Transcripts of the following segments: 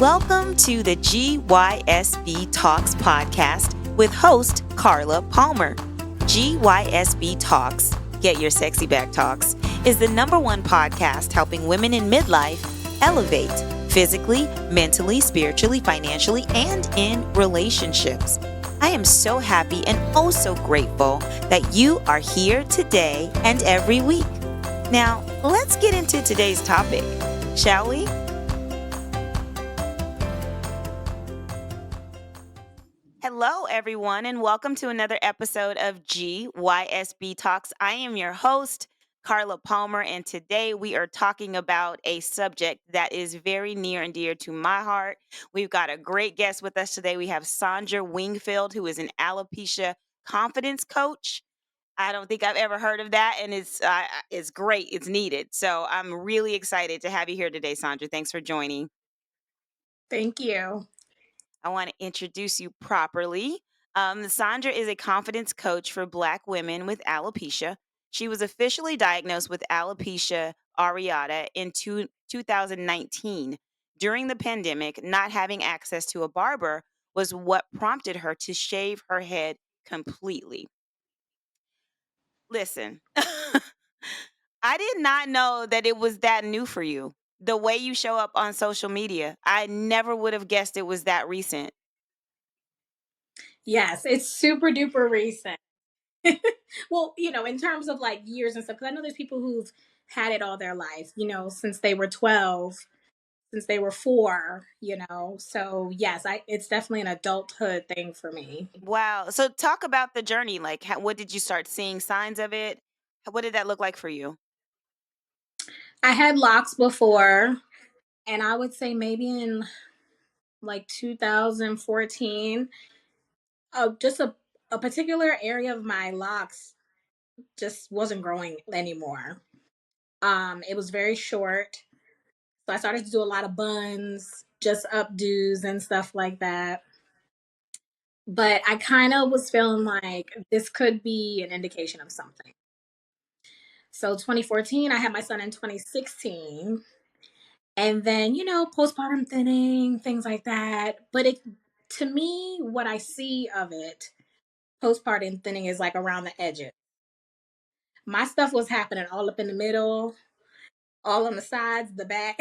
Welcome to the GYSBtalks podcast with host Carla Palmer. GYSBtalks, Get Your Sexy Back Talks, is the #1 podcast helping women in midlife elevate physically, mentally, spiritually, financially, and in relationships. I am so happy and oh so grateful that you are here today and every week. Now, let's get into today's topic, shall we? Hello, everyone, and welcome to another episode of GYSB Talks. I am your host, Carla Palmer, and today we are talking about a subject that is very near and dear to my heart. We've got a great guest with us today. We have Sandra Wingfield, who is an alopecia confidence coach. I don't think I've ever heard of that, and it's great. It's needed. So I'm really excited to have you here today, Sandra. Thanks for joining. Thank you. I want to introduce you properly. Sandra is a confidence coach for Black women with alopecia. She was officially diagnosed with alopecia areata in 2019. During the pandemic, not having access to a barber was what prompted her to shave her head completely. Listen, I did not know that it was that new for you. The way you show up on social media, I never would have guessed it was that recent. Yes, it's super duper recent. Well, in terms of like years and stuff, because I know there's people who've had it all their life, since they were 12, since they were 4. So yes, it's definitely an adulthood thing for me. Wow. So talk about the journey. Like, what did you start seeing signs of it? What did that look like for you? I had locks before, and I would say maybe in like 2014, just a particular area of my locks just wasn't growing anymore. It was very short. So I started to do a lot of buns, just updos and stuff like that. But I kind of was feeling like this could be an indication of something. So 2014, I had my son in 2016. And then, postpartum thinning, things like that. But to me, what I see of it, postpartum thinning is like around the edges. My stuff was happening all up in the middle, all on the sides, the back.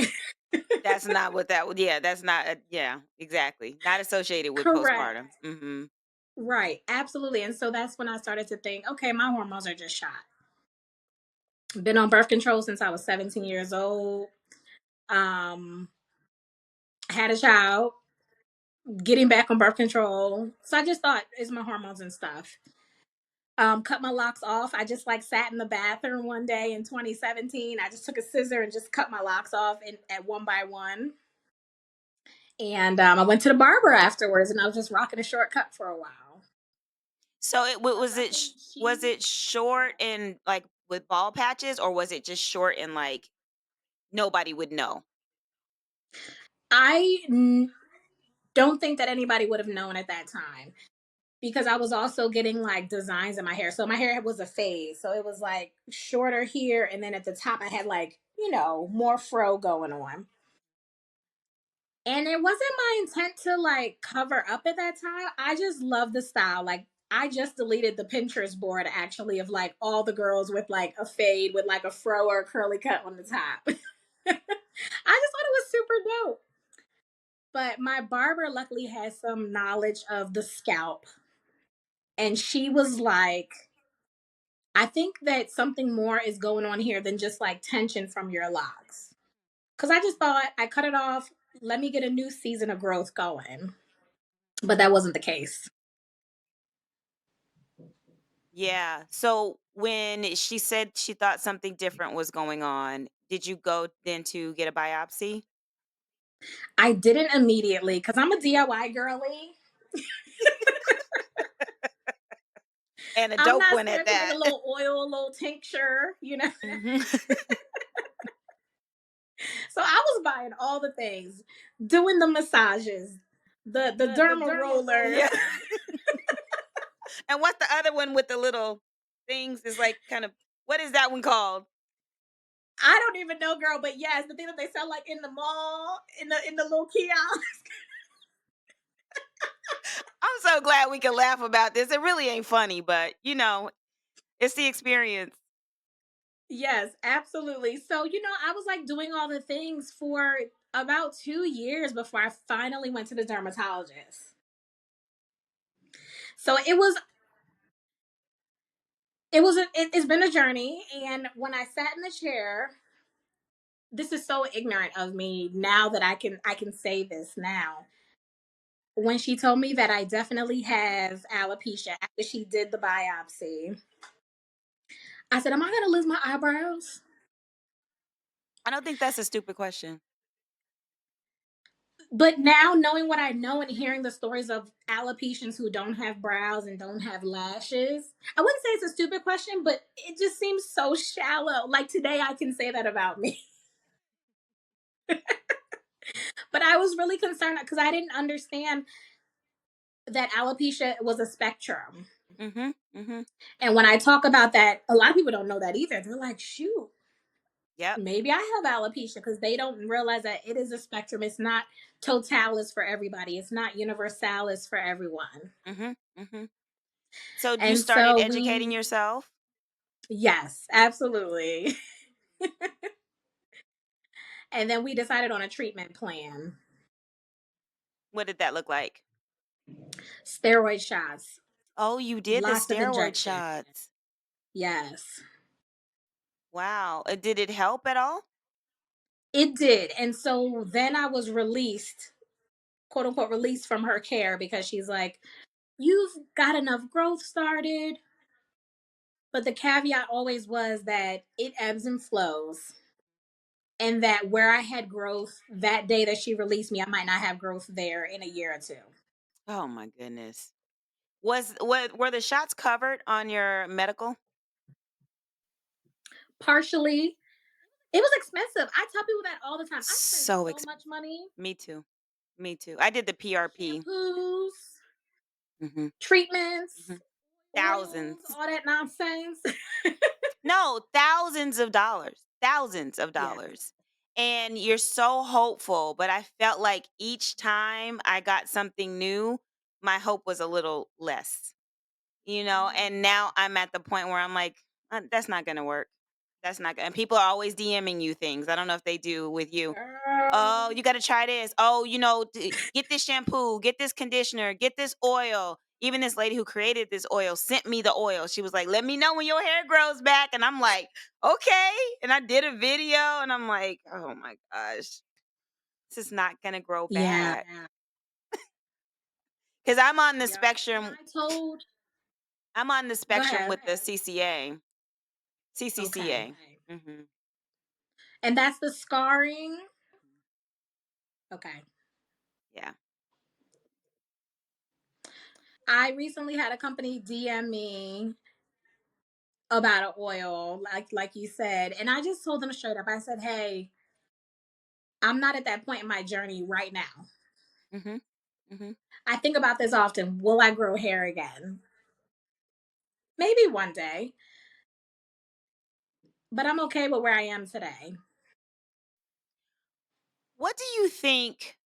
That's not what that would. Yeah, that's not. Yeah, exactly. Not associated with Correct. postpartum. Hmm. Right. Absolutely. And so that's when I started to think, okay, my hormones are just shot. Been on birth control since I was 17 years old. Um, had a child, getting back on birth control. So I just thought it's my hormones and stuff. Cut my locks off. I just like sat in the bathroom one day in 2017. I just took a scissor and just cut my locks off at one by one. And I went to the barber afterwards, and I was just rocking a shortcut for a while. So was it Luckily, was it short and like with ball patches, or was it just short and like nobody would know? I don't think that anybody would have known at that time, because I was also getting like designs in my hair. So my hair was a fade. So it was like shorter here. And then at the top, I had like, more fro going on. And it wasn't my intent to like cover up at that time. I just love the style. Like, I just deleted the Pinterest board actually of like all the girls with like a fade with like a fro or a curly cut on the top. I just thought it was super dope. But my barber luckily has some knowledge of the scalp. And she was like, I think that something more is going on here than just like tension from your locks. Because I just thought I cut it off. Let me get a new season of growth going. But that wasn't the case. Yeah. So when she said she thought something different was going on, did you go then to get a biopsy? I didn't immediately because I'm a DIY girly. And a I'm dope not one at scared to make a that. little oil, a little tincture. Hmm. So I was buying all the things, doing the massages, the The derma derma roller. rollers. Yeah. And what's the other one with the little things? Is like kind of, what is that one called? I don't even know, girl, but yes, the thing that they sell like in the mall, in the little kiosk. I'm so glad we can laugh about this. It really ain't funny, but it's the experience. Yes, absolutely. So, I was like doing all the things for about 2 years before I finally went to the dermatologist. So it's been a journey. And when I sat in the chair, this is so ignorant of me now that I can say this now. When she told me that I definitely have alopecia after she did the biopsy, I said, "Am I gonna lose my eyebrows?" I don't think that's a stupid question. But now, knowing what I know and hearing the stories of alopecians who don't have brows and don't have lashes, I wouldn't say it's a stupid question, but it just seems so shallow. Like today, I can say that about me. But I was really concerned because I didn't understand that alopecia was a spectrum. Mhm. Mhm. And when I talk about that, a lot of people don't know that either. They're like, shoot, Yep. maybe I have alopecia because they don't realize that it is a spectrum. It's not totalis for everybody, it's not universalis for everyone. Mhm. Mhm. So you And started so educating yourself? yes, absolutely. And then we decided on a treatment plan. What did that look like? Steroid shots, Oh, you did the lots of steroid injection. shots. Yes, Wow. Did it help at all? it did. And so then I was released, quote unquote, released from her care because she's like, you've got enough growth started. But the caveat always was that it ebbs and flows. And that where I had growth that day that she released me, I might not have growth there in a year or two. Oh my goodness. What were the shots covered on your medical? Partially, it was expensive. I tell people that all the time. I spent So so expensive. much money. Me too. Me too. I did the PRP. Shampoos, Mhm. treatments, Mhm. oils, Thousands. all that nonsense. No, thousands of dollars. Thousands of Yeah. dollars. And you're so hopeful, but I felt like each time I got something new, my hope was a little less. And Mm. now I'm at the point where I'm like, that's not going to work. That's not going to. And people are always DMing you things. I don't know if they do with you. Oh, Girl. you got to try this. Oh, get this shampoo, get this conditioner, get this oil. Even this lady who created this oil sent me the oil. She was like, let me know when your hair grows back. And I'm like, okay. And I did a video and I'm like, oh my gosh, this is not going to grow Yeah. back. Because I'm on the Yep. And spectrum. I told, I'm on the go spectrum ahead. with the CCA. Okay. CCCA. Hmm. And that's the scarring. Okay. Yeah. I recently had a company DM me about an oil, like you said, and I just told them straight up. I said, "Hey, I'm not at that point in my journey right now. Hmm. Hmm. I think about this often. Will I grow hair again? Maybe one day, but I'm okay with where I am today." What do you think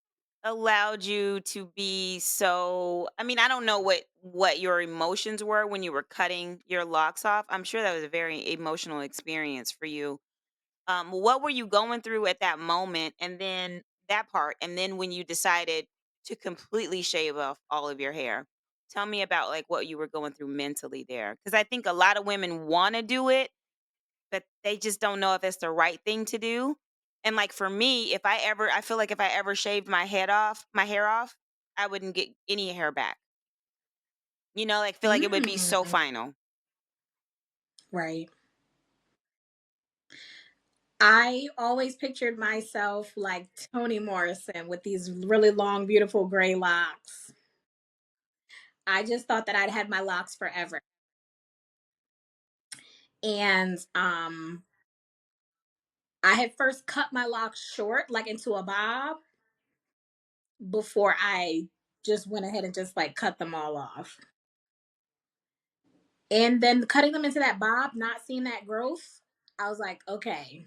allowed you to be so, I mean, I don't know what your emotions were when you were cutting your locks off. I'm sure that was a very emotional experience for you. What were you going through at that moment, and then that part, and then when you decided to completely shave off all of your hair? Tell me about like what you were going through mentally there, because I think a lot of women want to do it, but they just don't know if it's the right thing to do. And like for me, I feel like if I ever shaved my hair off, I wouldn't get any hair back. Like feel like it would be so Mm, final. right. I always pictured myself like Toni Morrison with these really long, beautiful gray locks. I just thought that I'd had my locks forever. And I had first cut my locks short, like into a bob, before I just went ahead and just like cut them all off. And then cutting them into that bob, not seeing that growth, I was like, okay.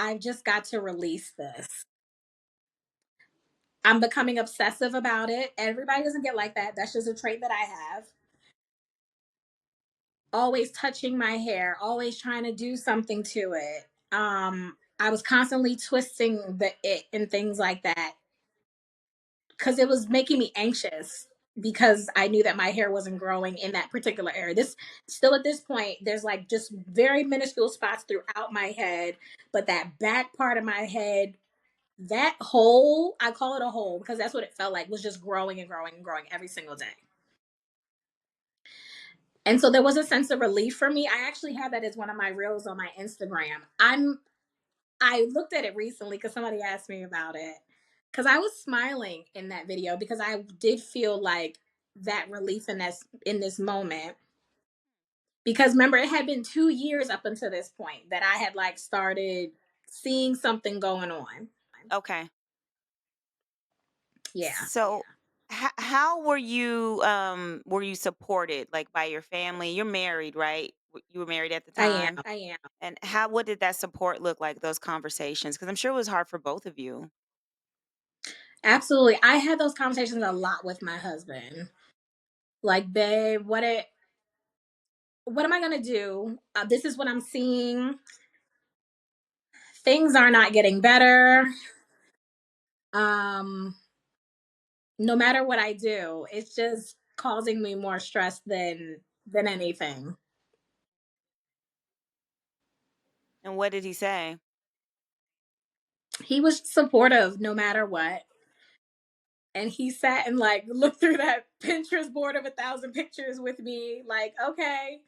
I've just got to release this. I'm becoming obsessive about it. Everybody doesn't get like that. That's just a trait that I have. Always touching my hair, always trying to do something to it. I was constantly twisting the it and things like that because it was making me anxious because I knew that my hair wasn't growing in that particular area. This still at this point, there's like just very minuscule spots throughout my head, but that back part of my head, that hole, I call it a hole because that's what it felt like, was just growing and growing and growing every single day. And so there was a sense of relief for me. I actually have that as one of my reels on my Instagram. I looked at it recently because somebody asked me about it. Because I was smiling in that video because I did feel like that relief in this moment. Because remember, it had been 2 years up until this point that I had like started seeing something going on. Okay. Yeah, So how were you supported like by your family? You're married, right? You were married at the I am. time. And how what did that support look like, those conversations? Because I'm sure it was hard for both of you. Absolutely. I had those conversations a lot with my husband. Like, babe, what am I gonna do? This is what I'm seeing. Things are not getting better. Um, no matter what I do, it's just causing me more stress than anything. And what did he say? He was supportive no matter what. And he sat and like looked through that Pinterest board of 1,000 pictures with me, like, okay,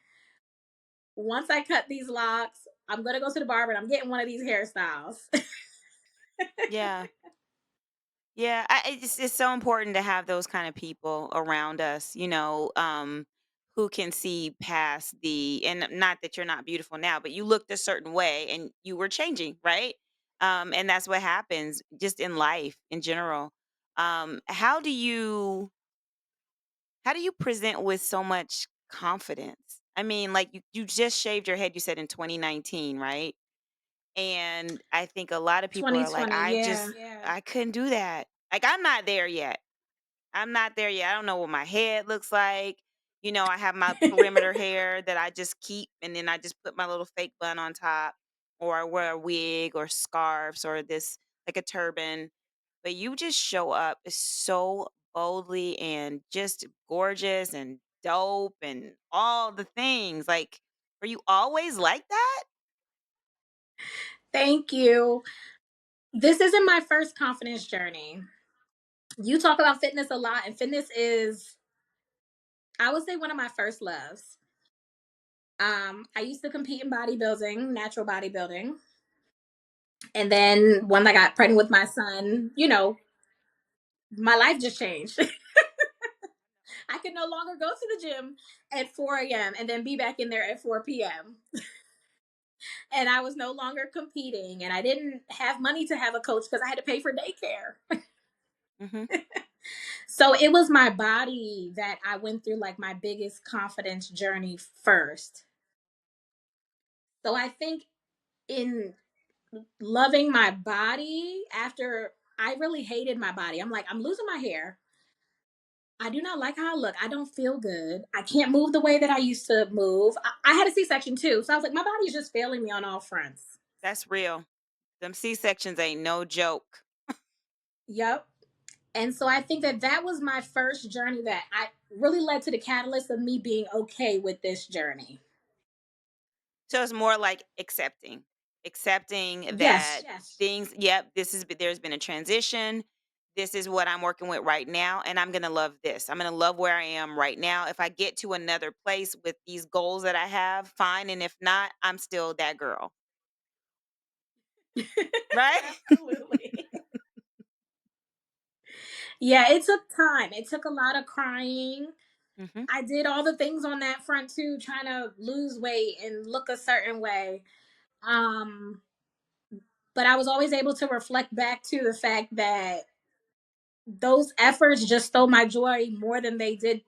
once I cut these locks, I'm gonna go to the barber and I'm getting one of these hairstyles. Yeah. Yeah, it's so important to have those kind of people around us, who can see past and not that you're not beautiful now, but you looked a certain way and you were changing, right? And that's what happens just in life in general. How do you present with so much confidence? I mean, like you just shaved your head, you said in 2019, right? And I think a lot of people are like, 2020, yeah. I couldn't do that. Like I'm not there yet. I'm not there yet. I don't know what my head looks like. I have my perimeter hair that I just keep and then I just put my little fake bun on top or I wear a wig or scarves or this like a turban. But you just show up so boldly and just gorgeous and dope and all the things. Like, were you always like that? Thank you. This isn't my first confidence journey. You talk about fitness a lot, and fitness is, I would say, one of my first loves. I used to compete in bodybuilding, natural bodybuilding. And then when I got pregnant with my son, my life just changed. I could no longer go to the gym at 4 a.m. and then be back in there at 4 p.m. And I was no longer competing, and I didn't have money to have a coach because I had to pay for daycare. Hmm. So it was my body that I went through like my biggest confidence journey first. So I think in loving my body after I really hated my body. I'm like, I'm losing my hair. I do not like how I look. I don't feel good. I can't move the way that I used to move. I had a C-section too. So I was like, my body is just failing me on all fronts. That's real. Them C-sections ain't no joke. Yep. And so I think that that was my first journey that I really led to the catalyst of me being okay with this journey. So it's more like accepting that Yes. things, yep, there's been a transition. This is what I'm working with right now, and I'm gonna love this. I'm gonna love where I am right now. If I get to another place with these goals that I have, fine. And if not, I'm still that girl. Right? Absolutely. Yeah, it took time. It took a lot of crying. Hmm. I did all the things on that front too, trying to lose weight and look a certain way. Um, but I was always able to reflect back to the fact that those efforts just stole my joy more than they did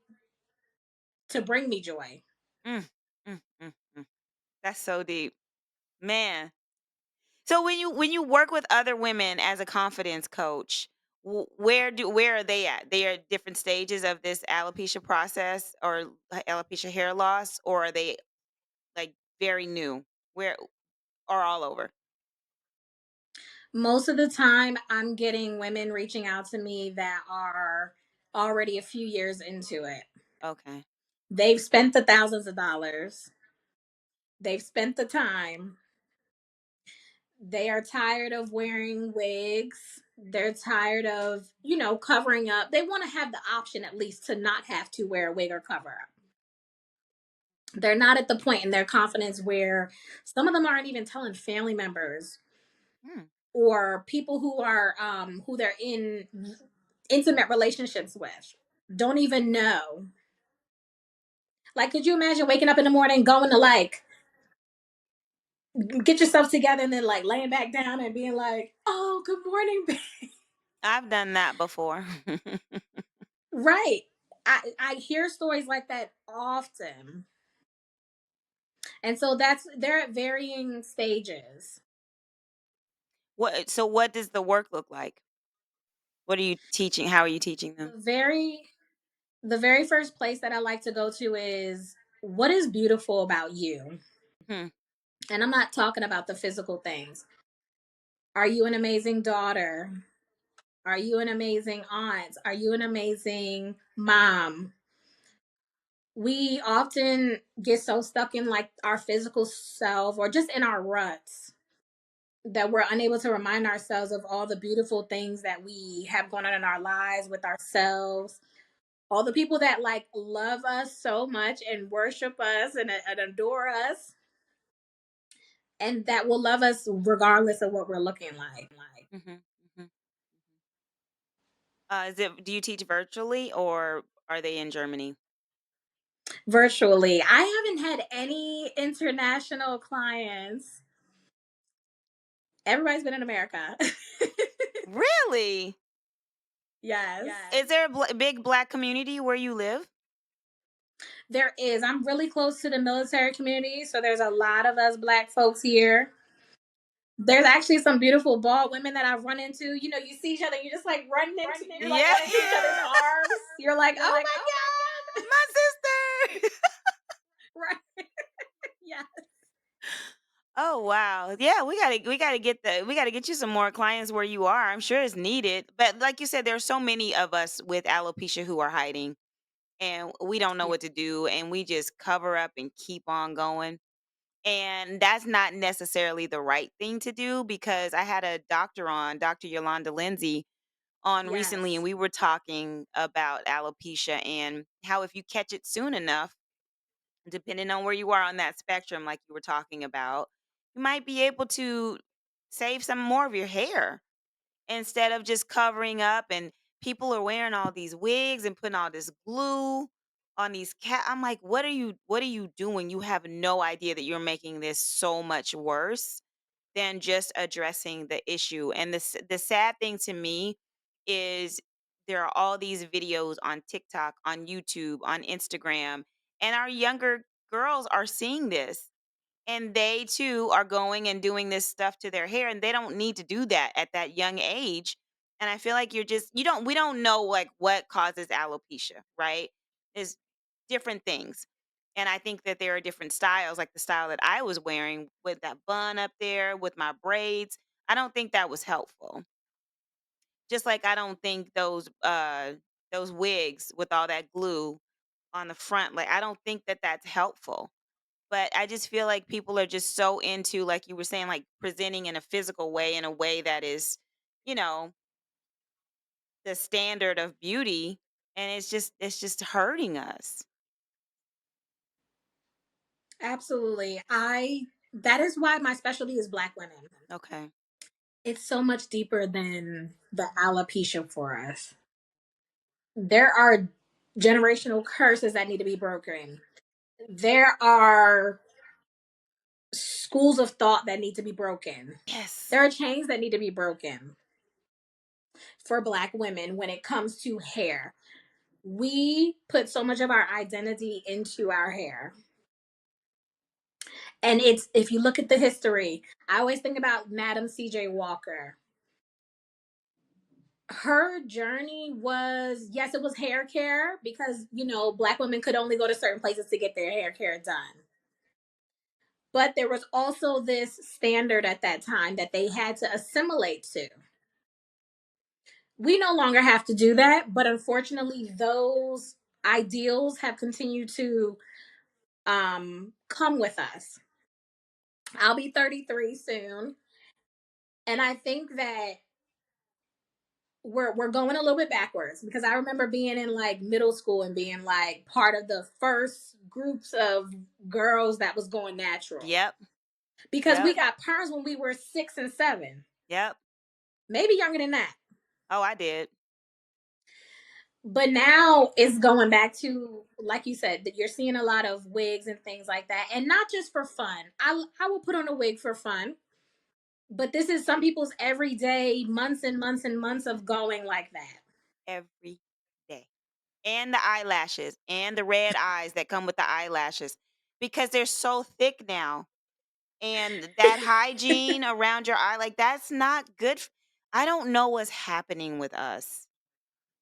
to bring me joy. Mm, mm, mm, mm. That's so deep. Man. So when you work with other women as a confidence coach, where are they at? They are at different stages of this alopecia process or alopecia hair loss, or are they like very new? Where or all over? Most of the time, I'm getting women reaching out to me that are already a few years into it. Okay. They've spent the thousands of dollars, they've spent the time, they are tired of wearing wigs. They're tired of, covering up. They want to have the option at least to not have to wear a wig or cover up. They're not at the point in their confidence where some of them aren't even telling family members Hmm. or people who they're in intimate relationships with. Don't even know. Like, could you imagine waking up in the morning going to like get yourself together and then like laying back down and being like, "Oh, good morning, babe." I've done that before. Right. I hear stories like that often. And so they're at varying stages. What does the work look like? What are you teaching? How are you teaching them? The very first place that I like to go to is what is beautiful about you? Hmm. And I'm not talking about the physical things. Are you an amazing daughter? Are you an amazing aunt? Are you an amazing mom? We often get so stuck in like our physical self or just in our ruts that we're unable to remind ourselves of all the beautiful things that we have going on in our lives with ourselves, all the people that like love us so much and worship us and adore us and that will love us regardless of what we're looking like. Hmm. Hmm. Do you teach virtually or are they in Germany? Virtually, I haven't had any international clients. Everybody's been in America. Really? Yes. Is there a big black community where you live? There is. I'm really close to the military community, so there's a lot of us black folks here. There's actually some beautiful bald women that I've run into. You see each other, you're just like you're like Yeah. running into each other's arms. You're like, oh my My sister. god, right? Yeah. Oh wow. Yeah, we gotta get you some more clients where you are. I'm sure it's needed. But like you said, there's so many of us with alopecia who are hiding and we don't know Yeah. what to do and we just cover up and keep on going. And that's not necessarily the right thing to do because I had a doctor on, Dr. Yolanda Lindsay, on recently, and Yes. we were talking about alopecia and how if you catch it soon enough, depending on where you are on that spectrum, like you were talking about, you might be able to save some more of your hair instead of just covering up. And people are wearing all these wigs and putting all this glue on these cat. I'm like, what are you doing? You have no idea that you're making this so much worse than just addressing the issue. And the sad thing to me is there are all these videos on TikTok, on YouTube, on Instagram, and our younger girls are seeing this and they too are going and doing this stuff to their hair and they don't need to do that at that young age. And I feel like you don't we don't know like what causes alopecia, right? There's different things. And I think that there are different styles, like the style that I was wearing with that bun up there with my braids. I don't think that was helpful. Just like I don't think those wigs with all that glue on the front, like I don't think that that's helpful. But I just feel like people are just so into, like you were saying, like presenting in a physical way, in a way that is, you know, the standard of beauty. And it's just hurting us. Absolutely. I That is why my specialty is black women. Okay. It's so much deeper than the alopecia for us. There are generational curses that need to be broken. There are schools of thought that need to be broken. Yes. There are chains that need to be broken for black women when it comes to hair. We put so much of our identity into our hair. And it's, if you look at the history, I always think about Madam CJ Walker. Her journey was, yes, it was hair care because, Black women could only go to certain places to get their hair care done. But there was also this standard at that time that they had to assimilate to. We no longer have to do that, but unfortunately, those ideals have continued to come with us. I'll be 33 soon, and I think that we're going a little bit backwards because I remember being in like middle school and being like part of the first groups of girls that was going natural Yep. because we Yep. got perms when we were 6 and 7, Yep. maybe younger than that. Oh, I did. But now it's going back to, like you said, that you're seeing a lot of wigs and things like that, and not just for fun. I will put on a wig for fun, but this is some people's everyday, months and months and months of going like that. Every day. And the eyelashes and the red eyes that come with the eyelashes because they're so thick now. And that hygiene around your eye, like that's not good. I don't know what's happening with us.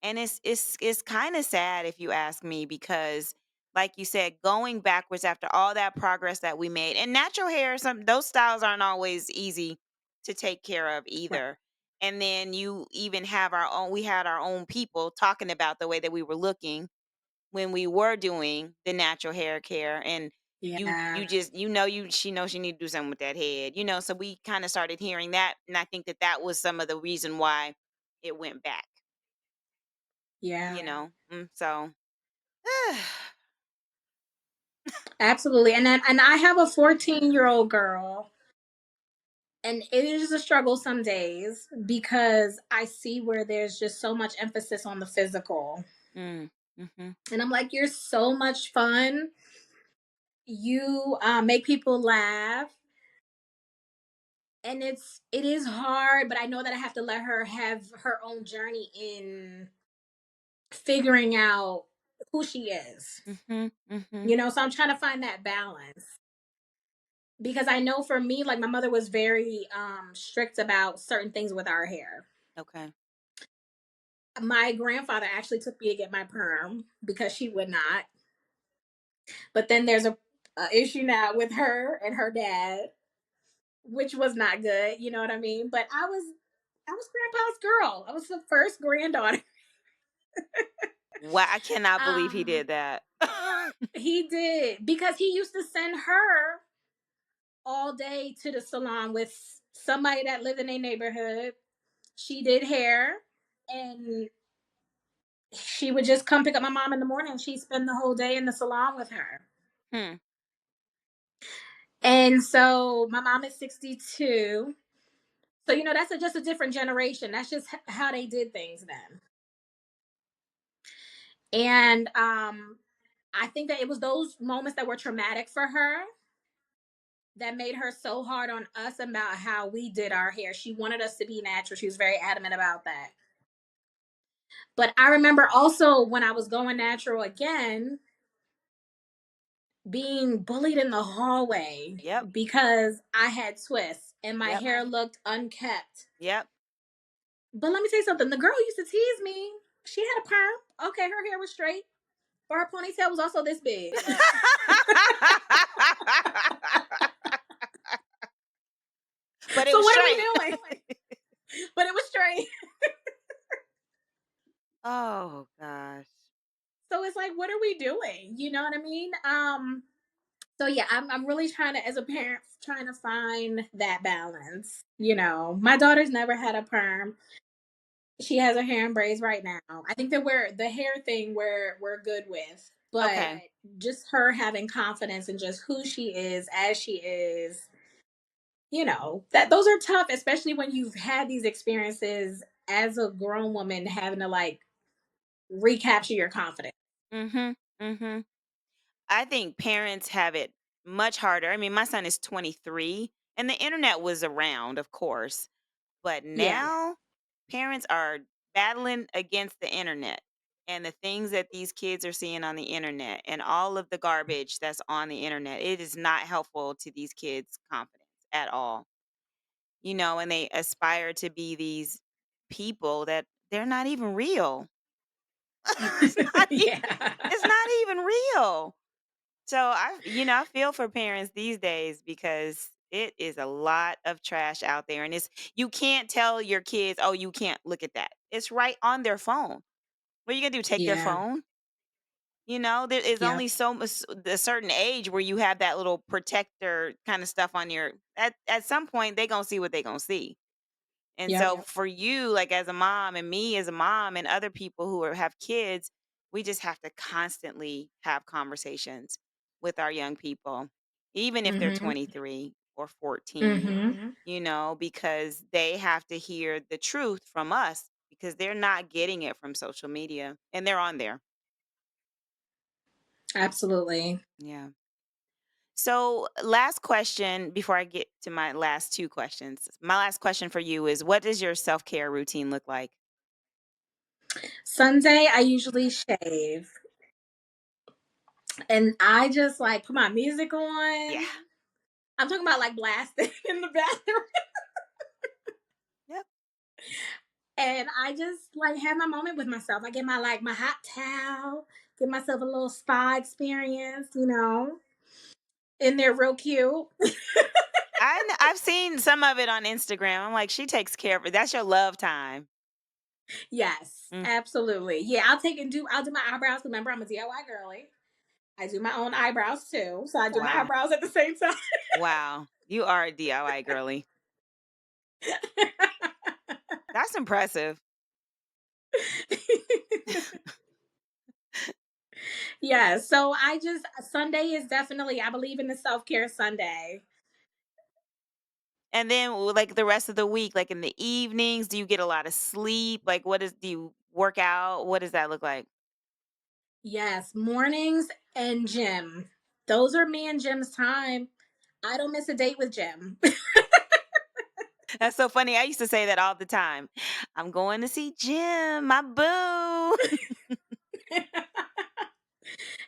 And it's kind of sad if you ask me because like you said, going backwards after all that progress that we made. And natural hair, some those styles aren't always easy to take care of Right. either. And then you even have our own we had our own people talking about the way that we were looking when we were doing the natural hair care and you Yeah, just she knows she need to do something with that head, so we kind of started hearing that, and I think that that was some of the reason why it went back. yeah, So absolutely. And I have a 14-year-old girl, and it is a struggle some days because I see where there's just so much emphasis on the physical, mm, mm-hmm, and I'm like, you're so much fun. You make people laugh, and it is hard, but I know that I have to let her have her own journey in figuring out who she is. mm-hmm, mm-hmm. So I'm trying to find that balance because I know for me, like, my mother was very strict about certain things with our hair. Okay. My grandfather actually took me to get my perm because she would not. But then there's a issue now with her and her dad, which was not good. You know what I mean? But I was grandpa's girl. I was the first granddaughter. Wow, I cannot believe he um, did that. he did because he used to send her all day to the salon with somebody that lived in a neighborhood. She did hair, and she would just come pick up my mom in the morning. She'd spend the whole day in the salon with her. Hmm. And so my mom is 62. So, that's just a different generation. That's just how they did things then. And I think that it was those moments that were traumatic for her that made her so hard on us about how we did our hair. She wanted us to be natural. She was very adamant about that. But I remember also when I was going natural again, being bullied in the hallway Yep. because I had twists and my Yep. hair looked unkept. Yep. But let me tell you something. The girl used to tease me. She had a perm. Okay, her hair was straight, but her ponytail was also this big. But it So was what are we straight. doing? But it was straight. Oh gosh. So it's like, what are we doing? You know what I mean? So yeah, I'm really trying to, as a parent, trying to find that balance. My daughter's never had a perm. She has her hair in braids right now. I think that the hair thing we're good with, but Okay. just her having confidence in just who she is as she is, that those are tough, especially when you've had these experiences as a grown woman having to like recapture your confidence. Mhm. Mhm. I think parents have it much harder. I mean, my son is 23 and the internet was around, of course, but Yeah. now parents are battling against the internet. and the things that these kids are seeing on the internet and all of the garbage that's on the internet, it is not helpful to these kids' confidence at all. And they aspire to be these people that they're not even real. it's not even, Yeah. it's not even real. So I feel for parents these days because it is a lot of trash out there, and you can't tell your kids, "Oh, you can't look at that." It's right on their phone. What are you gonna do? Take their Yeah. phone? There is Yep. only so much a certain age where you have that little protector kind of stuff on your. At some point, they gonna see what they gonna see. And Yep. so for you, like as a mom and me as a mom and other people have kids, we just have to constantly have conversations with our young people, even if they're Mhm. 23 or 14, Mhm. because they have to hear the truth from us because they're not getting it from social media and they're on there. Absolutely. Yeah. So, last question before I get to my last two questions. My last question for you is, what does your self care routine look like? Sunday, I usually shave, and I just like put my music Yeah. on. I'm talking about like blasting in the bathroom. Yep. And I just like have my moment with myself. I get my hot towel, give myself a little spa experience, and they're real cute. I've seen some of it on Instagram. I'm like, she takes care of it. That's your love time. Yes, Mm, absolutely. Yeah, I'll do my eyebrows. Remember, I'm a DIY girly. I do my own eyebrows too. So I do my wow. eyebrows at the same time. Wow. You are a DIY girly. That's impressive. Yeah, so Sunday is definitely, I believe in the self-care Sunday. And then like the rest of the week, like in the evenings, do you get a lot of sleep? Like do you work out? What does that look like? Yes, mornings and gym. Those are me and Jim's time. I don't miss a date with Jim. That's so funny. I used to say that all the time. I'm going to see Jim, my boo.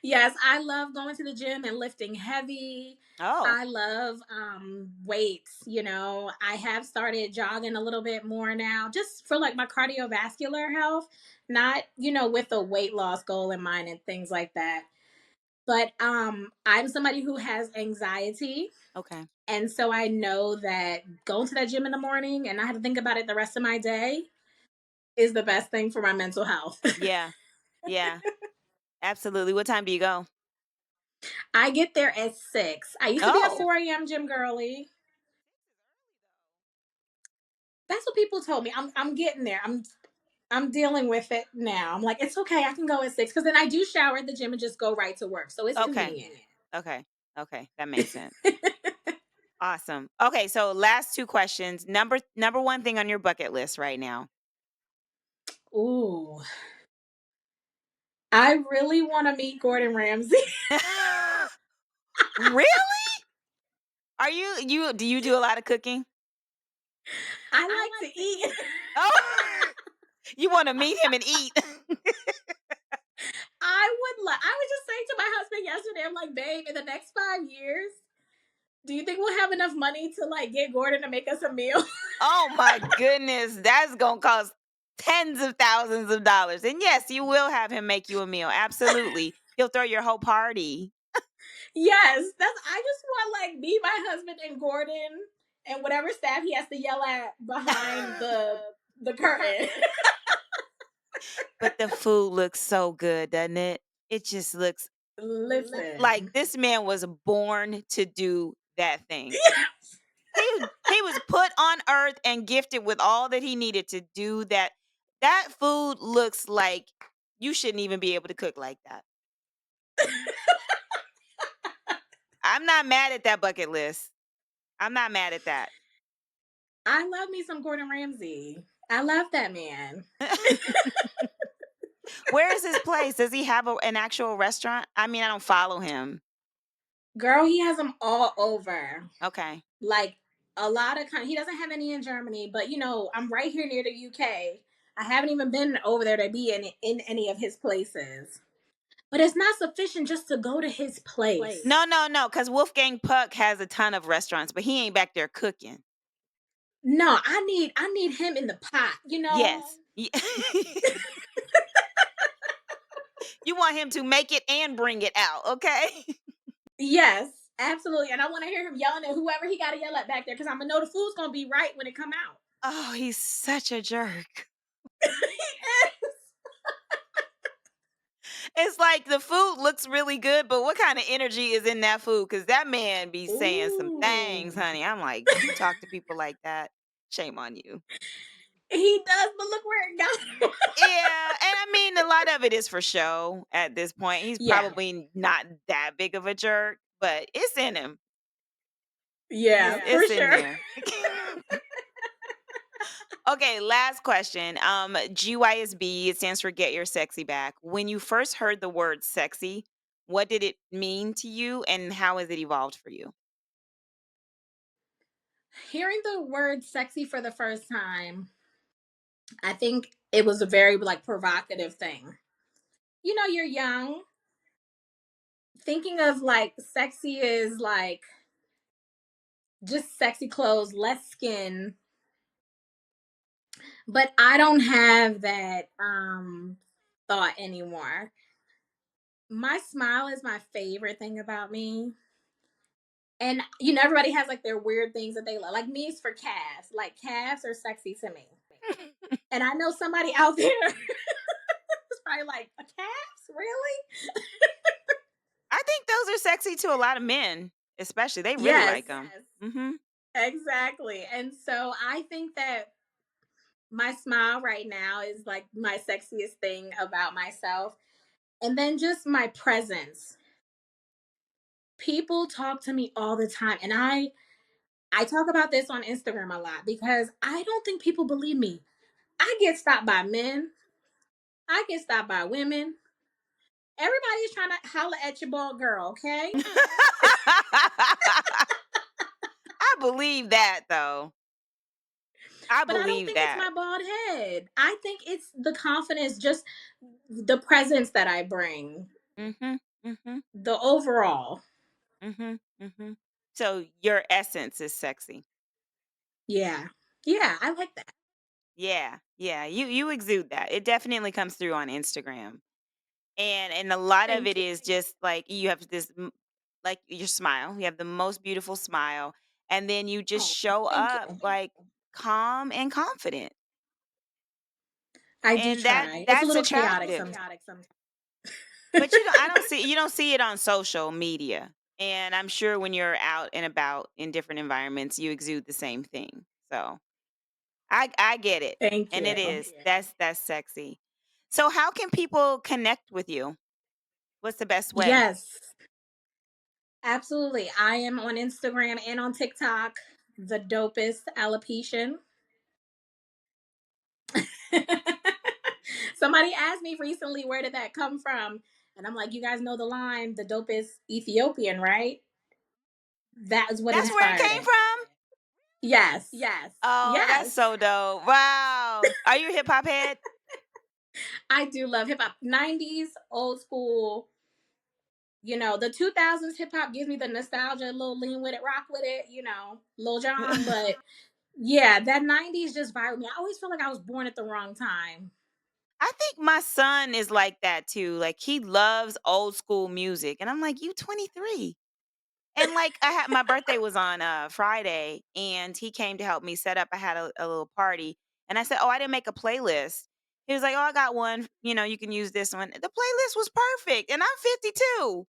Yes, I love going to the gym and lifting heavy. Oh, I love weights. I have started jogging a little bit more now just for like my cardiovascular health, not with a weight loss goal in mind and things like that. But I'm somebody who has anxiety, okay. and so I know that going to that gym in the morning and I have to think about it the rest of my day is the best thing for my mental health. Yeah. Yeah. Absolutely. What time do you go? I get there at 6. I used to be a Oh, 4 a.m. gym girly. That's what people told me. I'm getting there. I'm dealing with it now. I'm like, it's okay. I can go at 6 because then I do shower at the gym and just go right to work. So it's okay. convenient. Okay. Okay. That makes sense. Awesome. Okay, so last two questions. Number one thing on your bucket list right now. Ooh, I really want to meet Gordon Ramsay. Really? Are you do you do a lot of cooking? I like to eat. Oh, you want to meet him and eat. I was just saying to my husband yesterday, I'm like, babe, in the next 5 years, do you think we'll have enough money to like get Gordon to make us a meal? Oh my goodness, that's going to cost tens of thousands of dollars. And yes, you will have him make you a meal. Absolutely. He'll throw your whole party. Yes, I just want like me, my husband, and Gordon, and whatever staff he has to yell at behind the curtain. But the food looks so good, doesn't it? It just looks like Listen, this man was born to do that thing. He was put on earth and gifted with all that he needed to do that. That food looks like you shouldn't even be able to cook like that. I'm not mad at that bucket list. I'm not mad at that. I love me some Gordon Ramsay. I love that man. Where is his place? Does he have an actual restaurant? I mean, I don't follow him. Girl, he has them all over. Okay. Like a lot of he doesn't have any in Germany, but I'm right here near the UK. I haven't even been over there to be in any of his places. But it's not sufficient just to go to his place. No, no, no, because Wolfgang Puck has a ton of restaurants, but he ain't back there cooking. No, I need him in the pot, you know? Yes. You want him to make it and bring it out, okay? Yes, absolutely. And I want to hear him yelling at whoever he got to yell at back there because I'm gonna know the food's gonna be right when it come out. Oh, he's such a jerk. It's like the food looks really good, but what kind of energy is in that food? Because that man be saying some things, Ooh. honey. I'm like, you talk to people like that, shame on you. He does, but look where it got him. Yeah, and I mean, a lot of it is for show at this point. He's Yeah. probably not that big of a jerk, but it's in him. Yeah, for It's in sure. there. Okay, last question. GYSB, it stands for Get Your Sexy Back. When you first heard the word sexy, what did it mean to you and how has it evolved for you? Hearing the word sexy for the first time, I think it was a very like provocative thing. You know, you're young. Thinking of like sexy is like just sexy clothes, less skin. But I don't have that thought anymore. My smile is my favorite thing about me. And you know, everybody has like their weird things that they love. Like me, it's for calves. Like calves are sexy to me. And I know somebody out there is probably like, a calves? Really? I think those are sexy to a lot of men, especially. They really Yes, like them. Mhm. exactly. And so I think that my smile right now is like my sexiest thing about myself. And then just my presence. People talk to me all the time. And I talk about this on Instagram a lot because I don't think people believe me. I get stopped by men. I get stopped by women. Everybody's trying to holler at your bald girl, okay? I believe that though. I But I don't believe think it's that. my bald head. I think it's the confidence, just the presence that I bring, Mhm. Mhm. the overall. Mhm. Mhm. So your essence is sexy. Yeah. Yeah, I like that. Yeah. Yeah. You exude that. It definitely comes through on Instagram. And a lot of Thank it you. is just like you have like your smile. You have the most beautiful smile and then you just Oh, show thank up you. like calm and confident. I do And that try. It's a that's little chaotic attractive. sometimes. But you don't see it on social media. And I'm sure when you're out and about in different environments, you exude the same thing. So I get it. Thank And it you. is. That's sexy. So how can people connect with you? What's the best way? Yes, absolutely. I am on Instagram and on TikTok, the dopest Alopecian. Somebody asked me recently, where did that come from? And I'm like, you guys know the line, the dopest Ethiopian, right? That is what That's where it inspired came it. from? Yes. Oh, that's Yes. so dope. Wow. Are you a hip hop head? I do love hip hop. 90s, old school. You know, the 2000s hip hop gives me the nostalgia, a little lean with it, rock with it, you know, Lil Jon. But yeah, that 90s just vibe with me. I always feel like I was born at the wrong time. I think my son is like that too. Like he loves old school music. And I'm like, you 23. And like I had my birthday was on Friday and he came to help me set up. I had a little party and I said, "Oh, I didn't make a playlist." He was like, "Oh, I got one. You know, you can use this one." The playlist was perfect and I'm 52.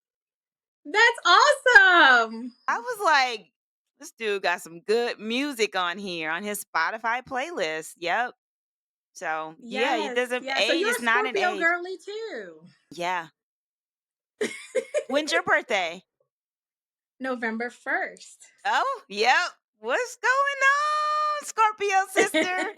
That's awesome. I was like, this dude got some good music on here on his Spotify playlist. Yep. So yeah, it Yes. doesn't Yeah. So age. you're It's a not an Scorpio age. girly too. Yeah. When's your birthday? November 1st. Oh, yep. What's going on, Scorpio sister?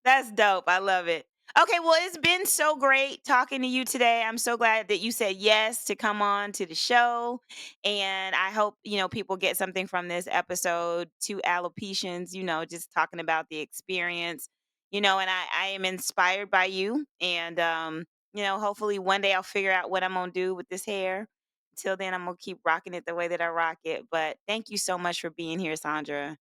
That's dope. I love it. Okay, well, it's been so great talking to you today. I'm so glad that you said yes to come on to the show. And I hope, people get something from this episode. Two alopecians, just talking about the experience. and I am inspired by you. And, hopefully one day I'll figure out what I'm going to do with this hair. Till then, I'm going to keep rocking it the way that I rock it. But thank you so much for being here, Sandra.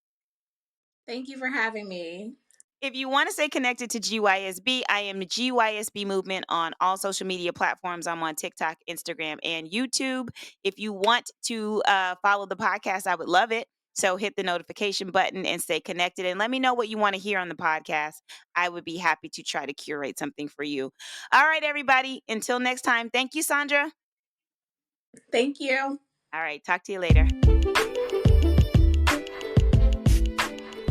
Thank you for having me. If you want to stay connected to GYSB, I am GYSB Movement on all social media platforms. I'm on TikTok, Instagram, and YouTube. If you want to follow the podcast, I would love it. So hit the notification button and stay connected and let me know what you want to hear on the podcast. I would be happy to try to curate something for you. All right, everybody. Until next time, thank you, Sandra. Thank you. All right, talk to you later.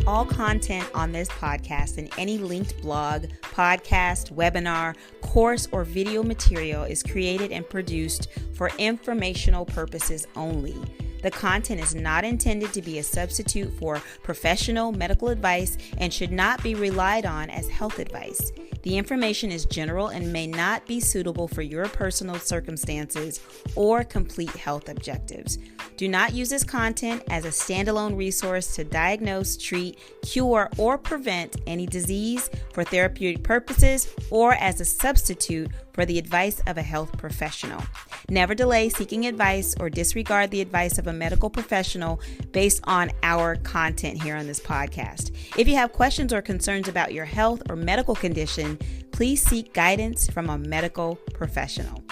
All content on this podcast and any linked blog, podcast, webinar, course, or video material is created and produced for informational purposes only. The content is not intended to be a substitute for professional medical advice and should not be relied on as health advice. The information is general and may not be suitable for your personal circumstances or complete health objectives. Do not use this content as a standalone resource to diagnose, treat, cure, or prevent any disease for therapeutic purposes or as a substitute for the advice of a health professional. Never delay seeking advice or disregard the advice of a medical professional based on our content here on this podcast. If you have questions or concerns about your health or medical condition, please seek guidance from a medical professional.